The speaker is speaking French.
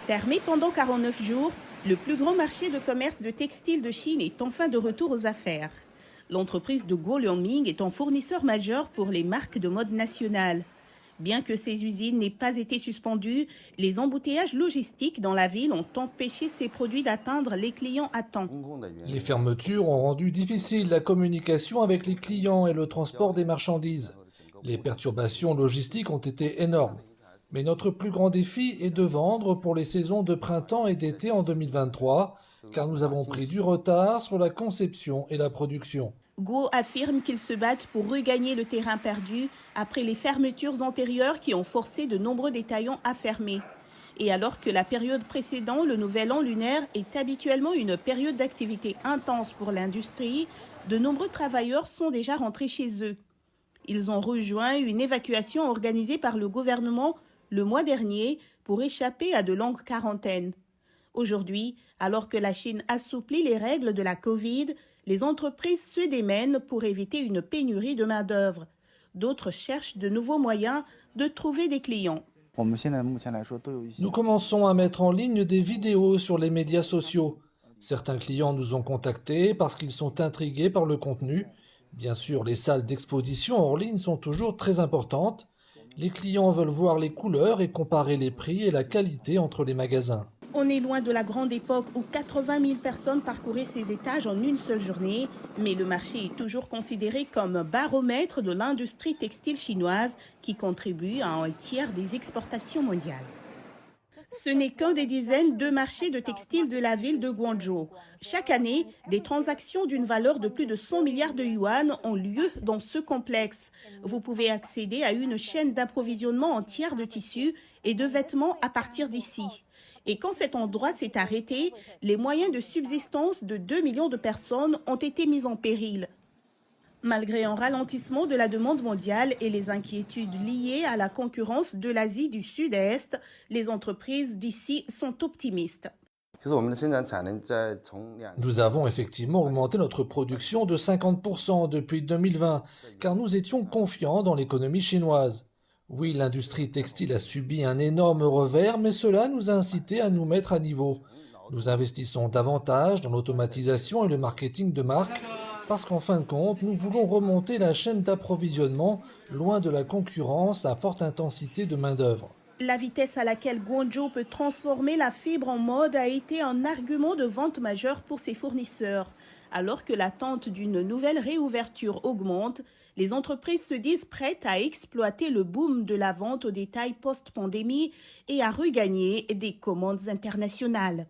Fermé pendant 49 jours, le plus grand marché de commerce de textiles de Chine est enfin de retour aux affaires. L'entreprise de Guo Liangming est un fournisseur majeur pour les marques de mode nationales. Bien que ces usines n'aient pas été suspendues, les embouteillages logistiques dans la ville ont empêché ces produits d'atteindre les clients à temps. Les fermetures ont rendu difficile la communication avec les clients et le transport des marchandises. Les perturbations logistiques ont été énormes. Mais notre plus grand défi est de vendre pour les saisons de printemps et d'été en 2023, car nous avons pris du retard sur la conception et la production. Guo affirme qu'ils se battent pour regagner le terrain perdu après les fermetures antérieures qui ont forcé de nombreux détaillants à fermer. Et alors que la période précédant le nouvel an lunaire est habituellement une période d'activité intense pour l'industrie, de nombreux travailleurs sont déjà rentrés chez eux. Ils ont rejoint une évacuation organisée par le gouvernement le mois dernier pour échapper à de longues quarantaines. Aujourd'hui, alors que la Chine assouplit les règles de la Covid, les entreprises se démènent pour éviter une pénurie de main-d'œuvre. D'autres cherchent de nouveaux moyens de trouver des clients. Nous commençons à mettre en ligne des vidéos sur les médias sociaux. Certains clients nous ont contactés parce qu'ils sont intrigués par le contenu. Bien sûr, les salles d'exposition hors ligne sont toujours très importantes. Les clients veulent voir les couleurs et comparer les prix et la qualité entre les magasins. On est loin de la grande époque où 80 000 personnes parcouraient ces étages en une seule journée, mais le marché est toujours considéré comme baromètre de l'industrie textile chinoise qui contribue à un tiers des exportations mondiales. Ce n'est qu'un des dizaines de marchés de textiles de la ville de Guangzhou. Chaque année, des transactions d'une valeur de plus de 100 milliards de yuan ont lieu dans ce complexe. Vous pouvez accéder à une chaîne d'approvisionnement entière de tissus et de vêtements à partir d'ici. Et quand cet endroit s'est arrêté, les moyens de subsistance de 2 millions de personnes ont été mis en péril. Malgré un ralentissement de la demande mondiale et les inquiétudes liées à la concurrence de l'Asie du Sud-Est, les entreprises d'ici sont optimistes. Nous avons effectivement augmenté notre production de 50% depuis 2020, car nous étions confiants dans l'économie chinoise. Oui, l'industrie textile a subi un énorme revers, mais cela nous a incités à nous mettre à niveau. Nous investissons davantage dans l'automatisation et le marketing de marque, parce qu'en fin de compte, nous voulons remonter la chaîne d'approvisionnement loin de la concurrence à forte intensité de main-d'œuvre. La vitesse à laquelle Guangzhou peut transformer la fibre en mode a été un argument de vente majeur pour ses fournisseurs. Alors que l'attente d'une nouvelle réouverture augmente, les entreprises se disent prêtes à exploiter le boom de la vente au détail post-pandémie et à regagner des commandes internationales.